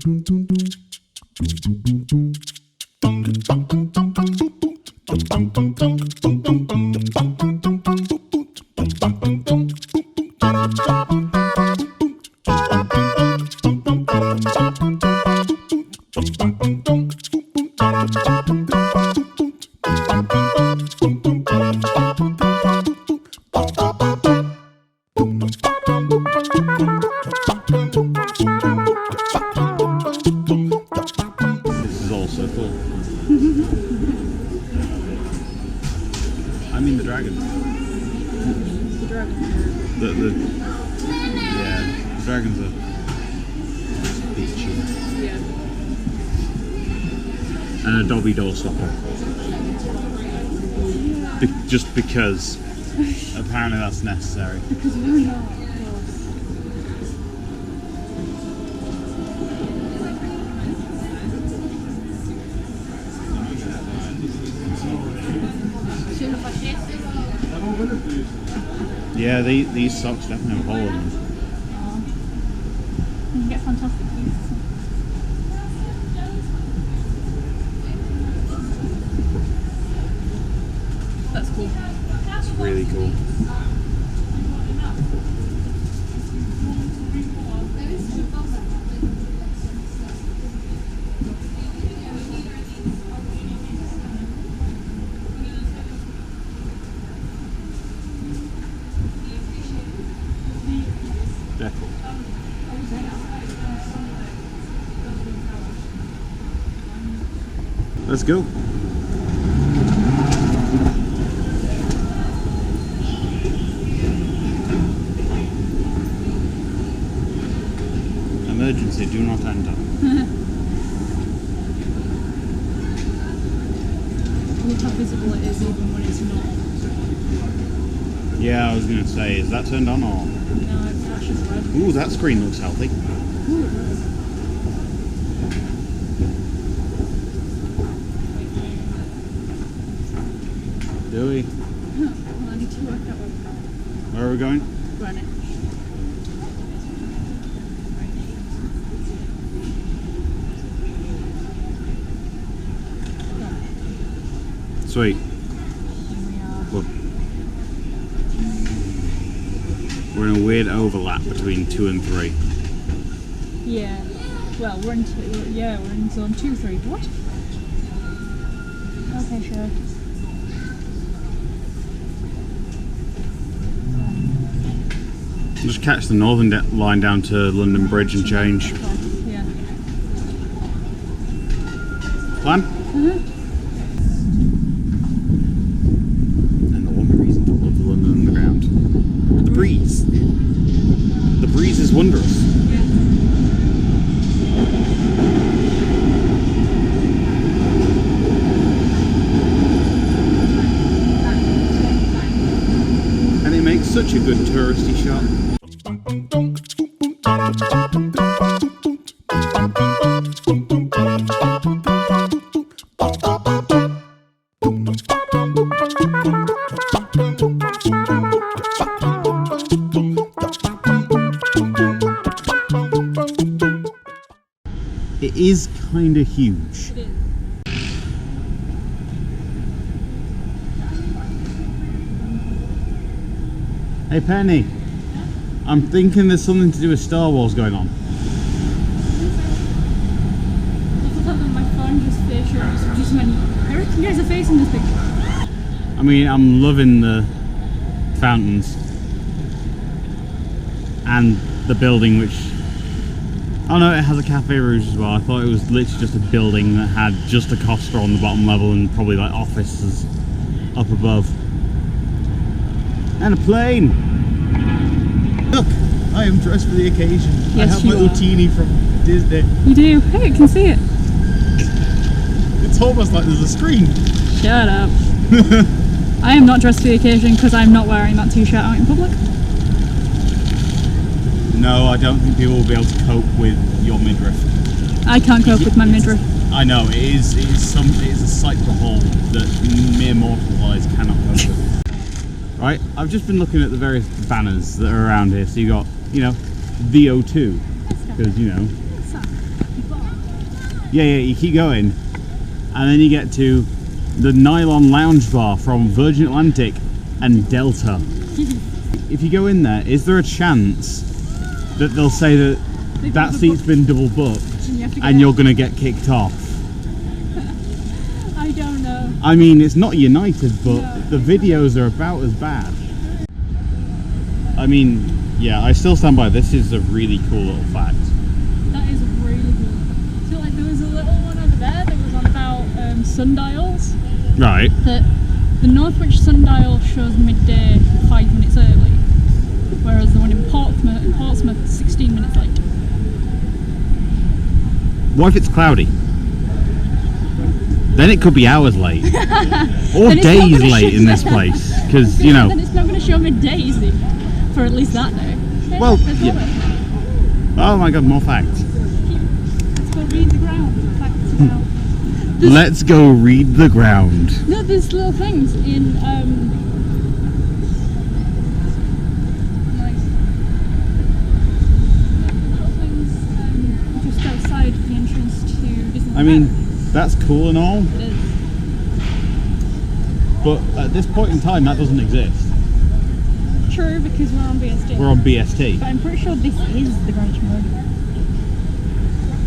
I mean the dragons. The dragons. Yeah, the dragons are beachy. Yeah. And a Dobby doorstopper. Just because apparently that's necessary. Because we're not. Yeah, these socks definitely have a hole in them. You can get fantastic pieces. That's cool. It's really cool. Yeah. Let's go. Emergency, do not enter. Look how visible it is even when it's not. Yeah, I was going to say, is that turned on or? No, it flashes red. Ooh, that screen looks healthy. Ooh, it does. Do we? Well, I need to work out Where are we going? Greenwich. Sweet. Here we are. Look. We're in a weird overlap between 2 and 3. Yeah. Well, we're in zone 2, 3. What? Okay, sure. Just catch the northern line down to London Bridge and change. Yeah. Plan? Mm-hmm. And the one reason to love the London Underground. The breeze. The breeze is wondrous. And it makes such a good touristy shot. It is kind of huge. It is. Hey Penny, I'm thinking there's something to do with Star Wars going on. My phone just went, I reckon there's a face in this picture. I mean, I'm loving the fountains and the building, which, oh no, it has a Cafe Rouge as well. I thought it was literally just a building that had just a Costa on the bottom level and probably like offices up above. And a plane! Look, I am dressed for the occasion. Yes, I have my Utini from Disney. You do? Hey, I can see it. It's almost like there's a screen. Shut up. I am not dressed for the occasion because I'm not wearing that t-shirt out in public. No, I don't think people will be able to cope with your midriff. I can't cope with my midriff. I know, it is a sight to behold that mere mortal eyes cannot cope with. Right, I've just been looking at the various banners that are around here. So you got, you know, the O2, because, you know, Yeah, you keep going, and then you get to the Nylon Lounge Bar from Virgin Atlantic and Delta. If you go in there, is there a chance that they'll say that that seat's been double booked and you're going to get kicked off? I don't know. I mean, it's not United, but No, the videos are about as bad. I mean, yeah, I still stand by. This is a really cool little fact. That is really cool. So like there was a little one over there that was on about sundials. Right. That the Northwich sundial shows midday 5 minutes early, whereas the one in Portsmouth 16 minutes late. What if it's cloudy? Then it could be hours late. Or days late in this place. Because, you know... Then it's not going to show midday, is it? For at least that day. Okay, well, yeah. Oh my god, more facts. Let's go read the ground. Facts about... Let's go read the ground. No, there's little things in nice little things just outside the entrance to Disneyland. I mean, that's cool and all, It is. but at this point in time that doesn't exist. True, because we're on BST. We're on BST. But I'm pretty sure this is the Greenwich Meridian.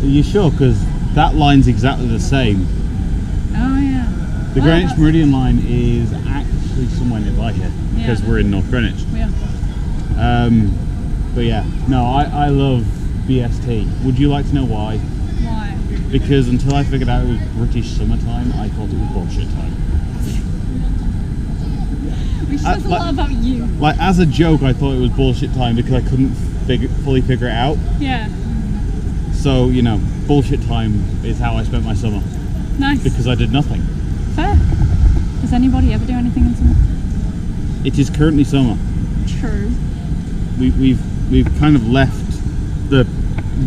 Are you sure? Because that line's exactly the same. Oh yeah. The Greenwich Meridian line is actually somewhere nearby here because we're in North Greenwich. We are. But yeah, no, I love BST. Would you like to know why? Why? Because until I figured out it was British summertime, I thought it was bullshit time. Which says a lot about you. Like, as a joke, I thought it was bullshit time because I couldn't fully figure it out. Yeah. So, you know, bullshit time is how I spent my summer. Nice. Because I did nothing. Fair. Does anybody ever do anything in summer? It is currently summer. True. We've kind of left the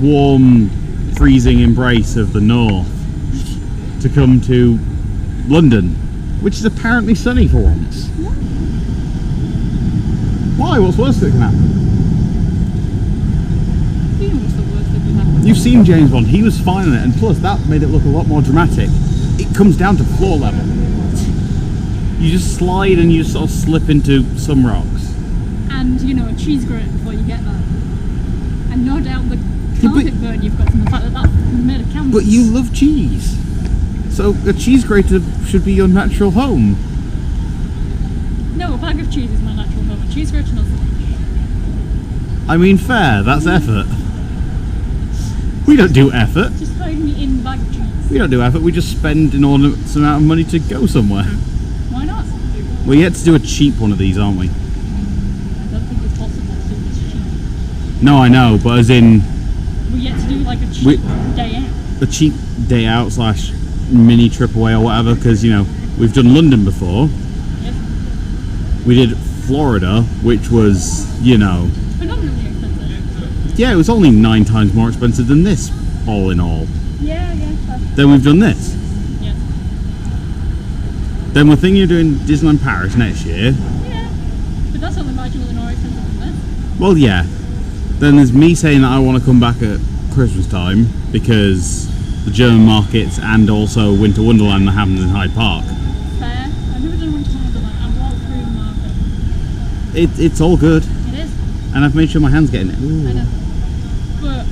warm, freezing embrace of the north to come to London, which is apparently sunny for once. Yeah. Why? What's worse that can happen? What's the worst that could happen? You've seen James Bond, he was fine in it, and plus that made it look a lot more dramatic. It comes down to floor level. You just slide and you just sort of slip into some rocks. And, you know, a cheese grate before you get there. And no doubt the carpet burn you've got from the fact that that's made of canvas. But you love cheese. So a cheese grater should be your natural home. No, a bag of cheese is my natural home. A cheese grater not so much. I mean, fair, that's effort. We don't do effort. Just hide me in the bag of cheese. We don't do effort, we just spend an inordinate amount of money to go somewhere. Why not? We're yet to do a cheap one of these, aren't we? I don't think it's possible to do this cheap. No, I know, but as in... We're yet to do like a cheap day out. A cheap day out slash mini trip away or whatever, because, you know, we've done London before. Yes. We did Florida, which was, you know... Phenomenally expensive. Yeah, it was only 9 times more expensive than this, all in all. Yeah. Then we've done this. Yes. Then we're thinking of doing Disneyland Paris next year. Yeah. But that's only marginally more expensive than this. Well, yeah. Then there's me saying that I want to come back at Christmas time because the German markets and also Winter Wonderland that happens in Hyde Park. Fair. I've never done Winter Wonderland. I've walked through the market. It's all good. It is. And I've made sure my hand's getting it. Ooh. I know. But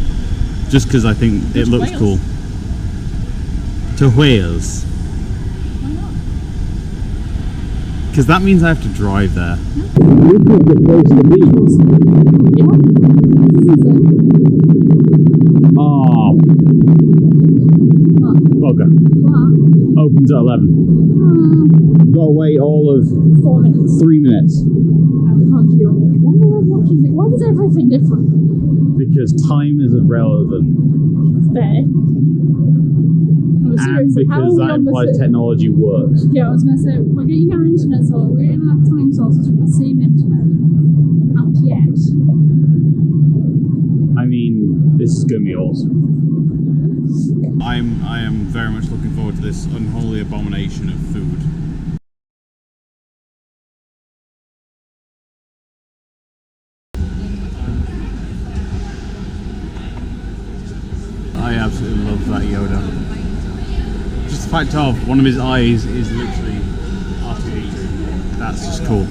Just because I think it looks Wales. cool. To Wales. why not? Because that means I have to drive there. Oh. Bugger. Opens at 11. Got to wait all of 4 minutes. 3 minutes. Why is everything different? Because time is irrelevant. Fair. And because that implies technology works. Yeah, I was going to say, we're getting our internet source, we're getting our time sources from the same internet. Not yet. I mean, this is going to be awesome. I am very much looking forward to this unholy abomination of food. I absolutely love that Yoda. fact of one of his eyes is literally R2D2. That's just cool.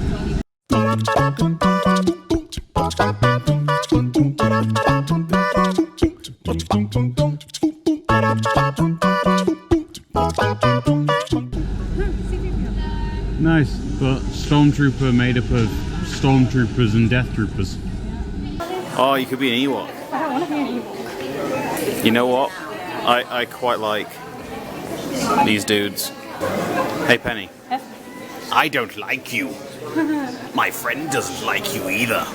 Nice, but Stormtrooper made up of Stormtroopers and Death Troopers. Oh, you could be an Ewok. I don't want to be an Ewok. You know what? I quite like these dudes. Hey Penny. Yes. I don't like you. My friend doesn't like you either.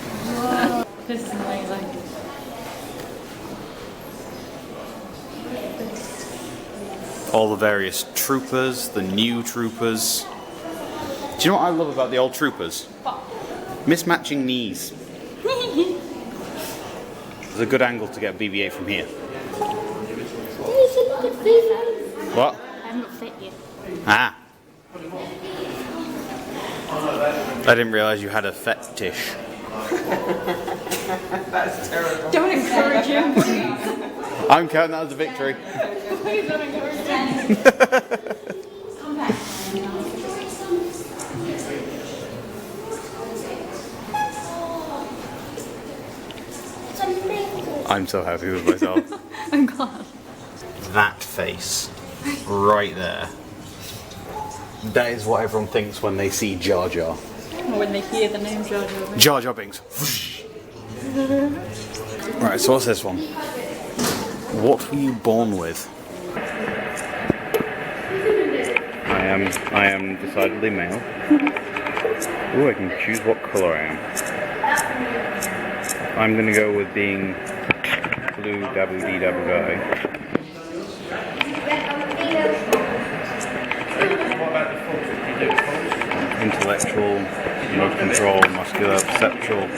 This is amazing. All the various troopers, the new troopers. Do you know what I love about the old troopers? Mismatching knees. There's a good angle to get BB-8 from here. What? I'm not fit yet. Ah. I didn't realise you had a fetish. That's terrible. Don't encourage him, please. I'm counting that as a victory. Please don't encourage him. I'm so happy with myself. I'm glad. That face, right there. That is what everyone thinks when they see Jar Jar. When they hear the name Jar Jar. Jar Jar Binks. Right, so what's this one? What were you born with? I am decidedly male. Ooh, I can choose what colour I am. I'm gonna go with being blue dabble dee dabble guy. Intellectual, motor control, muscular, perceptual,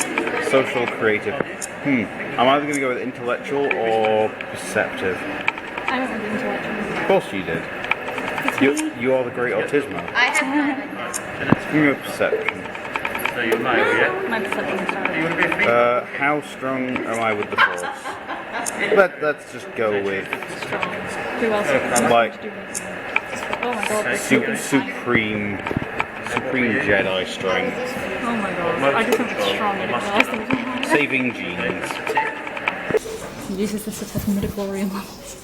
social, creative. I'm either going to go with intellectual or perceptive. I don't have intellectual. Of course you did. You are the great autismo. I have none. Give me a perception. So you're male, yeah? My perception is You want to be a female? How strong am I with the force? Let's just go with Who else? like Oh my god. supreme Jedi strength. Oh my god. I just have strong anything else. Saving genes. Uses this to test midichlorian levels.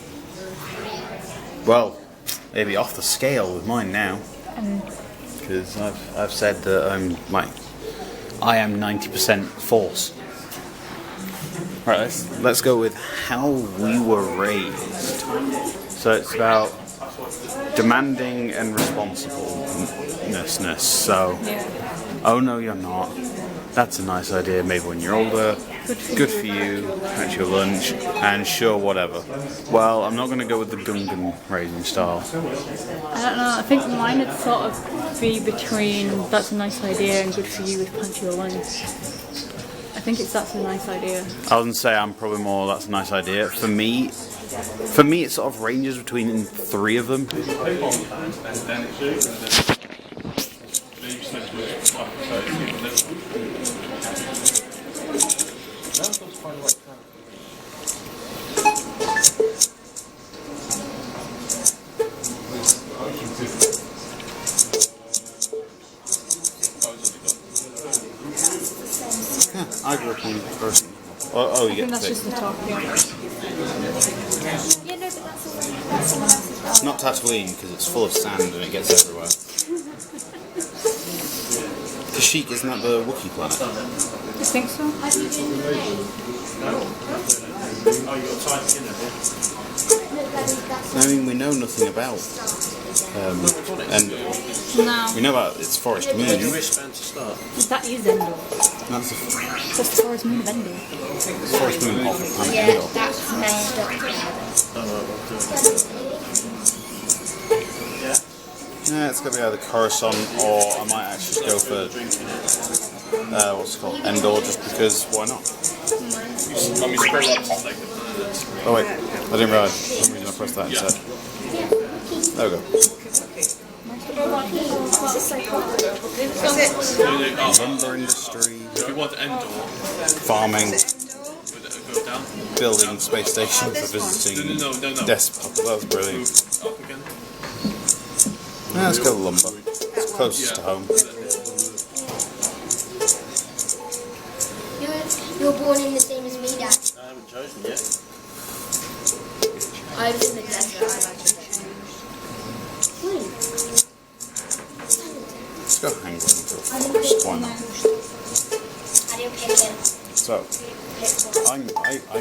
Well, it'd be off the scale with mine now. Because I've said that I am 90% force. Right, let's go with how we were raised. So it's about demanding and responsibleness. So, oh no, you're not. That's a nice idea. Maybe when you're older. Good for you. At your lunch, and sure, whatever. Well, I'm not going to go with the Gungan raising style. I don't know, I think mine would sort of be between that's a nice idea and good for you with punch your lunch. I think it's that's a nice idea. I was going to say I'm probably more that's a nice idea. For me, it sort of ranges between three of them. I grew up on first. Oh, you I get think that's to just the top, yeah. Yeah, no, but that's someone else's It's not Tatooine because it's full of sand and it gets everywhere. Kashyyyk, isn't that the Wookiee planet? I think so. I mean, we know nothing about Endor. No. We know about its forest moon. That is Endor. That's the That's the forest moon of Endor. forest moon of the planet Yeah, Endor. that's messed up. Yeah, it's going to be either Coruscant or I might actually just go for what's it called, Endor, just because why not? Oh wait, I didn't realise. For some reason I pressed that instead. There we go. Lumber industry, If you want Endor, farming, would it go down? building space station for visiting No. despots. That was brilliant. Up again. Yeah, let's go lumber. It's closest to home. You were born in the same as me, Dad. I haven't chosen yet. I was in the desert. I've actually changed. Let's go hang on first. Why not? How do you pick it? So, I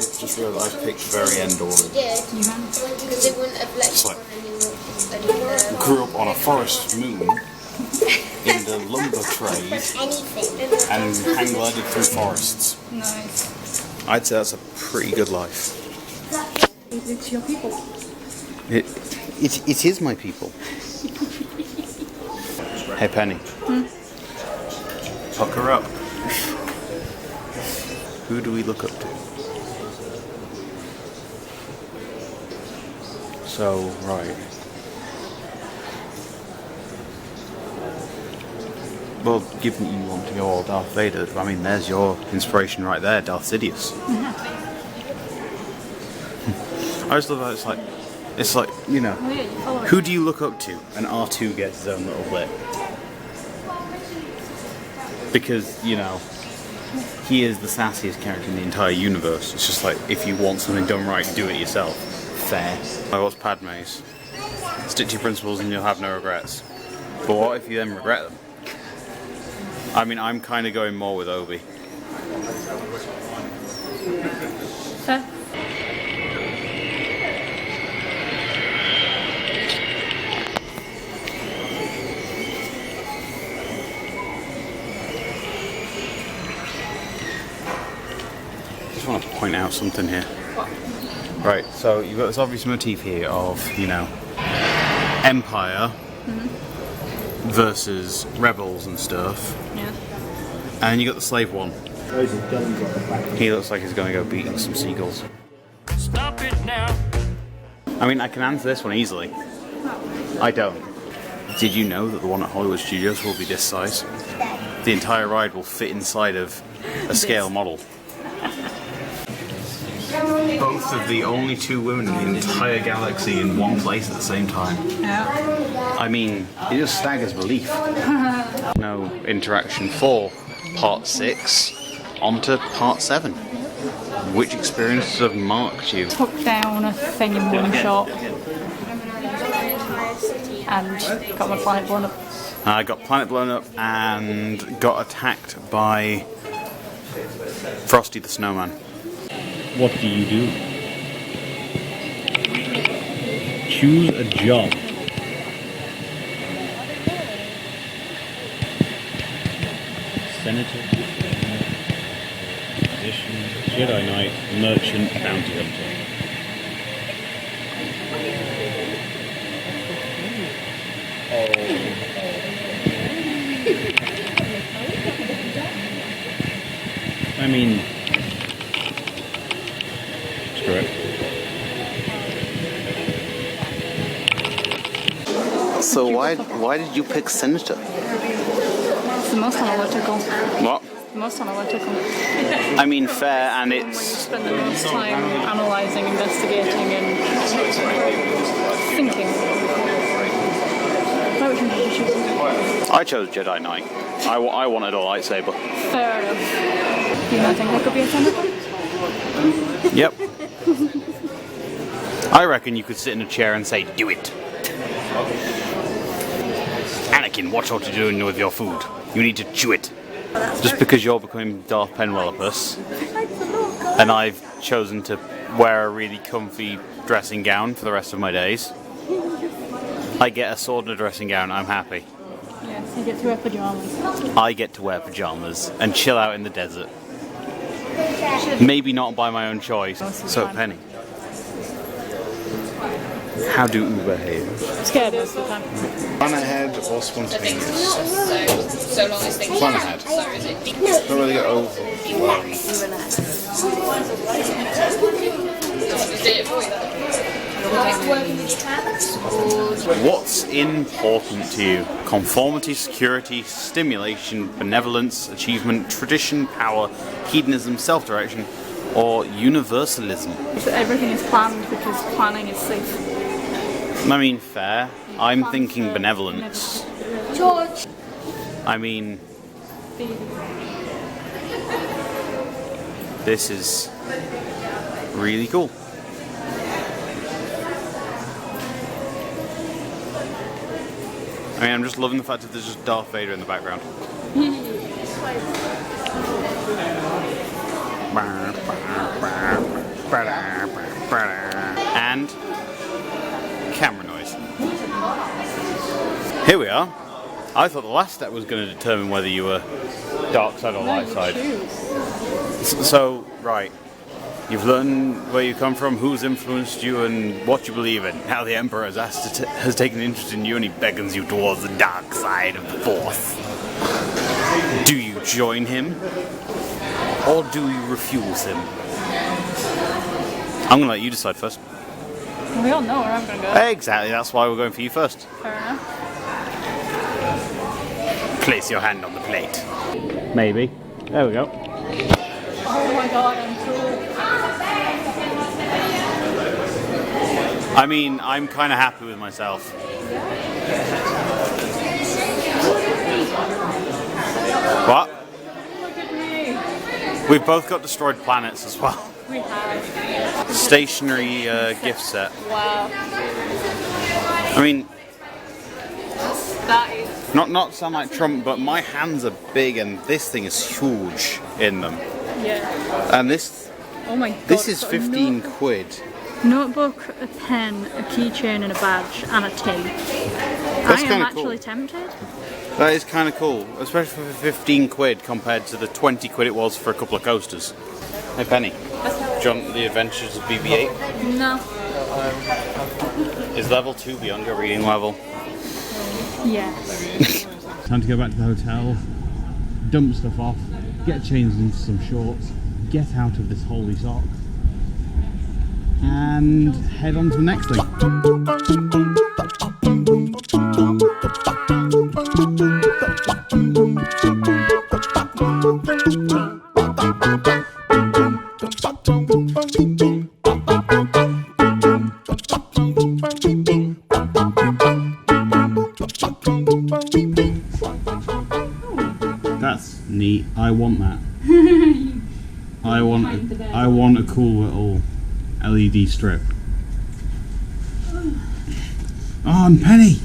just realised I picked very end order. You did? Because they wouldn't have let It's you like- on any Grew up on a forest moon in the lumber trade anything. and hang glided through forests. Nice. I'd say that's a pretty good life. It's your people. It is my people. Hey Penny. Pucker up. Who do we look up to? So, right. Well, given you want to go all Darth Vader, I mean, there's your inspiration right there, Darth Sidious. I just love how it's like, you know, Oh yeah, you follow it. who do you look up to? And R2 gets his own little bit. Because, you know, he is the sassiest character in the entire universe. It's just like, if you want something done right, do it yourself. Fair. Like, what's Padme's? Stick to your principles and you'll have no regrets. But what if you then regret them? I mean, I'm kind of going more with Obi. Fair. I just want to point out something here. Right, so you've got this obvious motif here of, you know, Empire versus rebels and stuff. Yeah. And you got the slave one. He looks like he's going to go beating some seagulls. Stop it now. I mean, I can answer this one easily. I don't. Did you know that the one at Hollywood Studios will be this size? The entire ride will fit inside of a scale model. Both of the only two women in the entire galaxy in one place at the same time. Yeah. I mean, it just staggers belief. No interaction for part 6 onto part 7. Which experiences have marked you? Took down a thing in one shot. And got my planet blown up. I got planet blown up and got attacked by Frosty the Snowman. What do you do? Choose a job. Senator, Physician, Jedi Knight, Merchant, Bounty Hunter. I mean, screw it. So why did you pick Senator? It's the most analytical. What? The most analytical. I mean, fair, and When you it's... spend the most time analysing, investigating and thinking. Which one did you choose? I chose Jedi Knight. I wanted a lightsaber. Fair enough. You don't think I could be a senator? Yep. I reckon you could sit in a chair and say, do it. Anakin, watch what you're doing with your food. You need to chew it. Just because you're becoming Darth Penwellopus, and I've chosen to wear a really comfy dressing gown for the rest of my days. I get a sword and a dressing gown, I'm happy. Yes, you get to wear pyjamas. I get to wear pyjamas and chill out in the desert. Maybe not by my own choice. So, Penny, how do you behave? Scared most of the time. Plan ahead or spontaneous? So long as things Plan ahead. Don't really get overwhelmed. What's important to you? Conformity, security, stimulation, benevolence, achievement, tradition, power, hedonism, self-direction, or universalism? So everything is planned because planning is safe. I mean, fair. I'm thinking benevolence. George. I mean, this is really cool. I mean, I'm just loving the fact that there's just Darth Vader in the background. And camera noise. Here we are. I thought the last step was going to determine whether you were dark side or light side. So, right. You've learned where you come from, who's influenced you, and what you believe in. Now the Emperor has taken an interest in you and he beckons you towards the dark side of the Force. Do you join him? Or do you refuse him? I'm going to let you decide first. We all know where I'm gonna go. Exactly, that's why we're going for you first. Fair enough. Place your hand on the plate. Maybe. There we go. Oh my god, I'm cool. I mean, I'm kind of happy with myself. What? Look at me. We've both got destroyed planets as well. We have. Stationary gift set. Wow. I mean, That is. not to sound like Trump, but my hands are big and this thing is huge in them. Yeah. And this Oh my god. this is it's got a 15 quid. Notebook, a pen, a keychain, and a badge, and a tea. That's I am kinda actually cool. tempted. That is kind of cool, especially for 15 quid compared to the 20 quid it was for a couple of coasters. Hey Penny, do you want the Adventures of BB-8? No. Is level 2 beyond your reading level? Yeah. Time to go back to the hotel, dump stuff off, get changed into some shorts, get out of this holy sock, and head on to the next thing. That's neat. I want that. I want a cool little LED strip. Oh, and Penny,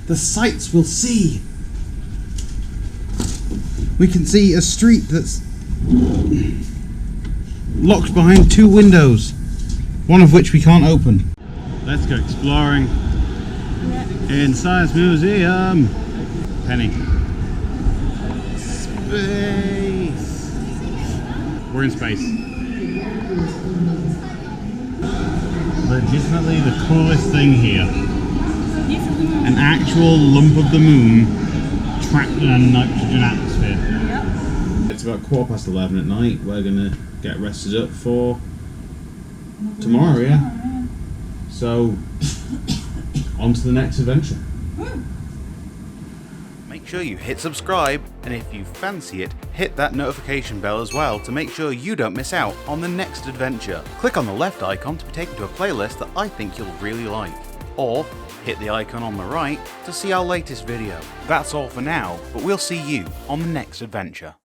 the sights we'll see. We can see a street that's locked behind two windows, one of which we can't open. Let's go exploring in Science Museum. Penny. Space. We're in space. Legitimately the coolest thing here. An actual lump of the moon trapped in a nitrogen atmosphere. It's about 11:15 at night. We're gonna get rested up for tomorrow, yeah. So, on to the next adventure. Make sure you hit subscribe, and if you fancy it, hit that notification bell as well to make sure you don't miss out on the next adventure. Click on the left icon to be taken to a playlist that I think you'll really like, or hit the icon on the right to see our latest video. That's all for now, but we'll see you on the next adventure.